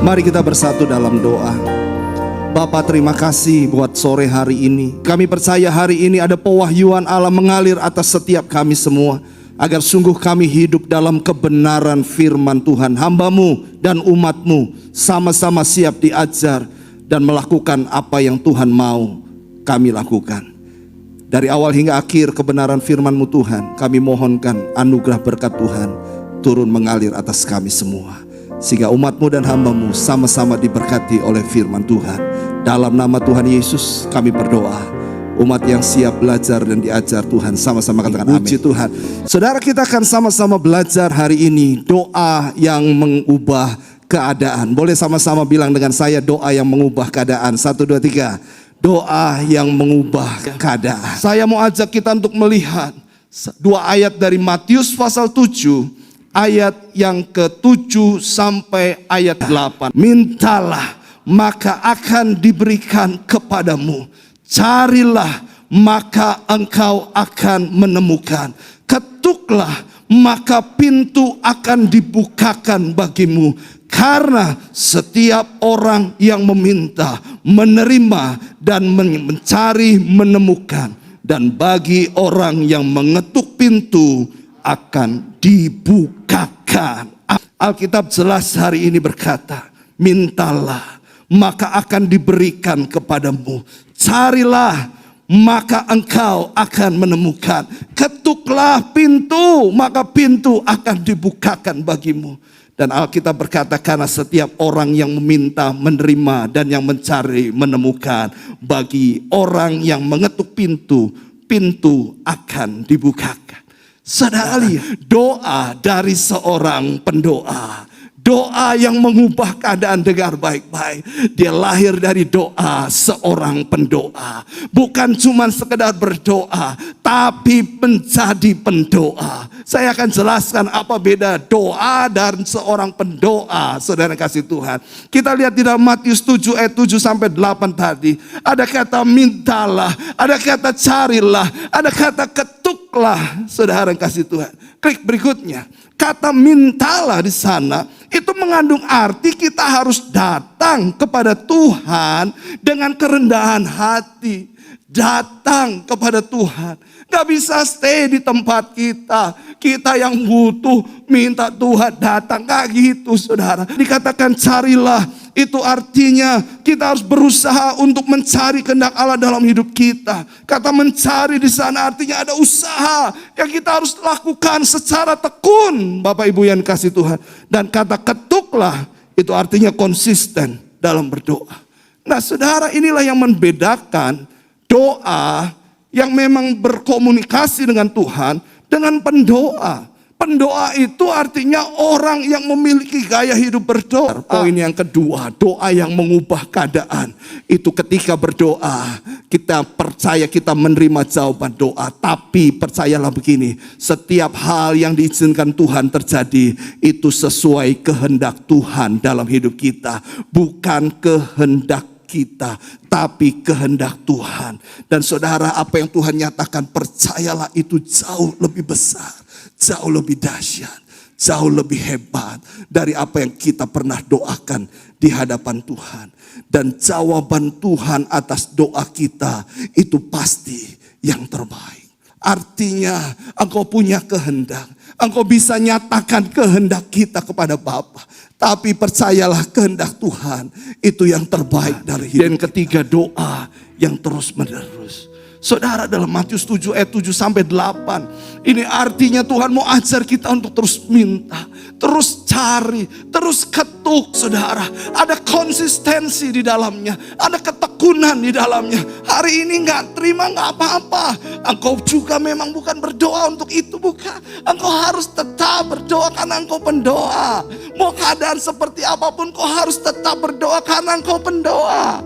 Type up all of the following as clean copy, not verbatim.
Mari kita bersatu dalam doa. Bapa, terima kasih buat sore hari ini. Kami percaya hari ini ada pewahyuan Allah mengalir atas setiap kami semua, agar sungguh kami hidup dalam kebenaran firman Tuhan. Hamba-Mu dan umat-Mu sama-sama siap diajar dan melakukan apa yang Tuhan mau kami lakukan. Dari awal hingga akhir kebenaran firman-Mu Tuhan, kami mohonkan anugerah berkat Tuhan turun mengalir atas kami semua, sehingga umat-Mu dan hamba-Mu sama-sama diberkati oleh firman Tuhan. Dalam nama Tuhan Yesus kami berdoa. Umat yang siap belajar dan diajar Tuhan sama-sama katakan amin. Puji Tuhan. Saudara, kita akan sama-sama belajar hari ini doa yang mengubah keadaan. Boleh sama-sama bilang dengan saya, doa yang mengubah keadaan. 1, 2, 3. Doa yang mengubah keadaan. Saya mau ajak kita untuk melihat dua ayat dari Matius pasal 7, ayat yang ke-7 sampai ayat 8. Mintalah maka akan diberikan kepadamu, carilah maka engkau akan menemukan, ketuklah maka pintu akan dibukakan bagimu. Karena setiap orang yang meminta, menerima, dan mencari menemukan, dan bagi orang yang mengetuk pintu akan dibukakan. Alkitab jelas hari ini berkata, mintalah maka akan diberikan kepadamu, carilah maka engkau akan menemukan, ketuklah pintu maka pintu akan dibukakan bagimu. Dan Alkitab berkata, karena setiap orang yang meminta, menerima, dan yang mencari menemukan, bagi orang yang mengetuk pintu, pintu akan dibukakan. Saudara lihat, doa dari seorang pendoa, doa yang mengubah keadaan. Dengar baik-baik, dia lahir dari doa seorang pendoa. Bukan cuma sekedar berdoa, tapi menjadi pendoa. Saya akan jelaskan apa beda doa dan seorang pendoa, saudara kasih Tuhan. Kita lihat di dalam Matius 7 ayat 7 sampai 8 tadi. Ada kata mintalah, ada kata carilah, ada kata ketuklah, saudara kasih Tuhan. Klik berikutnya. Kata mintalah di sana itu mengandung arti kita harus datang kepada Tuhan dengan kerendahan hati. Datang kepada Tuhan. Gak bisa stay di tempat kita. Kita yang butuh minta Tuhan datang. Gak gitu, saudara. Dikatakan carilah, itu artinya kita harus berusaha untuk mencari kehendak Allah dalam hidup kita. Kata mencari di sana artinya ada usaha yang kita harus lakukan secara tekun, Bapak Ibu yang kasih Tuhan. Dan kata ketuklah itu artinya konsisten dalam berdoa. Nah, saudara, inilah yang membedakan doa yang memang berkomunikasi dengan Tuhan dengan pendoa. Pendoa itu artinya orang yang memiliki gaya hidup berdoa. Poin yang kedua, doa yang mengubah keadaan. Itu ketika berdoa, kita percaya kita menerima jawaban doa. Tapi percayalah begini, setiap hal yang diizinkan Tuhan terjadi, itu sesuai kehendak Tuhan dalam hidup kita. Bukan kehendak kita, tapi kehendak Tuhan. Dan saudara, apa yang Tuhan nyatakan, percayalah itu jauh lebih besar, jauh lebih dahsyat, jauh lebih hebat dari apa yang kita pernah doakan di hadapan Tuhan. Dan jawaban Tuhan atas doa kita itu pasti yang terbaik. Artinya engkau punya kehendak, engkau bisa nyatakan kehendak kita kepada Bapa. Tapi percayalah kehendak Tuhan itu yang terbaik dari hidup. Dan ketiga, doa yang terus menerus. Saudara, dalam Matius 7 ayat 7 sampai 8. Ini artinya Tuhan mau ajar kita untuk terus minta, terus cari, terus ketuk, saudara. Ada konsistensi di dalamnya, ada ketekunan di dalamnya. Hari ini gak terima gak apa-apa. Engkau juga memang bukan berdoa untuk itu, bukan. Engkau harus tetap berdoa karena engkau pendoa. Mau keadaan seperti apapun, kau harus tetap berdoa karena engkau pendoa.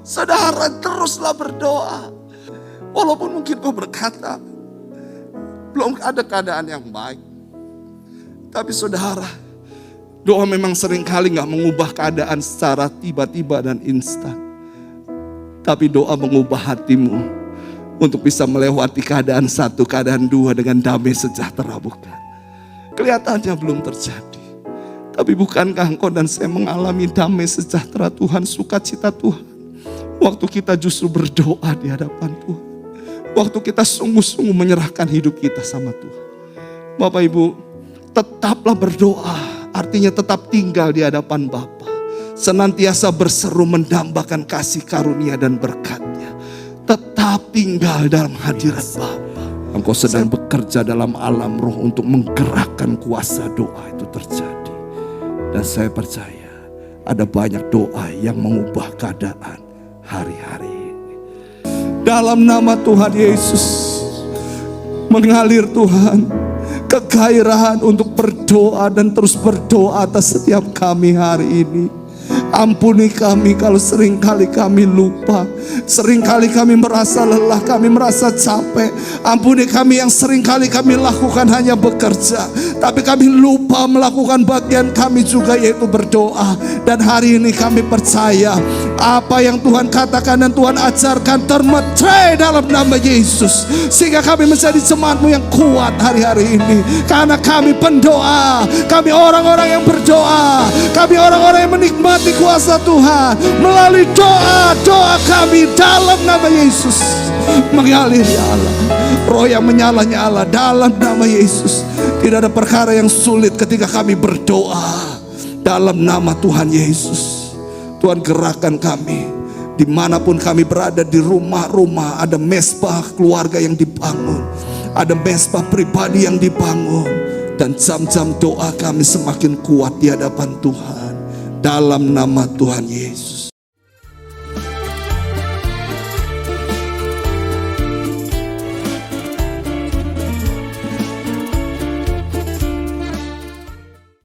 Saudara, teruslah berdoa. Walaupun mungkin kau berkata, belum ada keadaan yang baik. Tapi saudara, doa memang seringkali gak mengubah keadaan secara tiba-tiba dan instan. Tapi doa mengubah hatimu untuk bisa melewati keadaan satu, keadaan dua dengan damai sejahtera, bukan? Kelihatannya belum terjadi. Tapi bukankah engkau dan saya mengalami damai sejahtera Tuhan, sukacita Tuhan, waktu kita justru berdoa di hadapan Tuhan, waktu kita sungguh-sungguh menyerahkan hidup kita sama Tuhan. Bapak Ibu, tetaplah berdoa, artinya tetap tinggal di hadapan Bapa, senantiasa berseru mendambakan kasih karunia dan berkat-Nya. Tetap tinggal dalam hadirat Bapa. Engkau sedang bekerja dalam alam roh untuk menggerakkan kuasa doa itu terjadi. Dan saya percaya ada banyak doa yang mengubah keadaan hari-hari ini. Dalam nama Tuhan Yesus, mengalir Tuhan kegairahan untuk berdoa dan terus berdoa atas setiap kami hari ini. Ampuni kami kalau seringkali kami lupa, seringkali kami merasa lelah, kami merasa capek. Ampuni kami yang seringkali kami lakukan hanya bekerja, tapi kami lupa melakukan bagian kami juga, yaitu berdoa. Dan hari ini kami percaya apa yang Tuhan katakan dan Tuhan ajarkan termeterai dalam nama Yesus, sehingga kami menjadi jemaat-Mu yang kuat hari-hari ini. Karena kami pendoa, kami orang-orang yang berdoa, kami orang-orang yang menikmati kuasa Tuhan melalui doa-doa kami dalam nama Yesus. Mengalir ya Allah, roh yang menyala-nyala dalam nama Yesus. Tidak ada perkara yang sulit ketika kami berdoa dalam nama Tuhan Yesus. Tuhan, gerakkan kami dimanapun kami berada, di rumah-rumah ada mesbah keluarga yang dibangun, ada mesbah pribadi yang dibangun, dan jam-jam doa kami semakin kuat di hadapan Tuhan dalam nama Tuhan Yesus.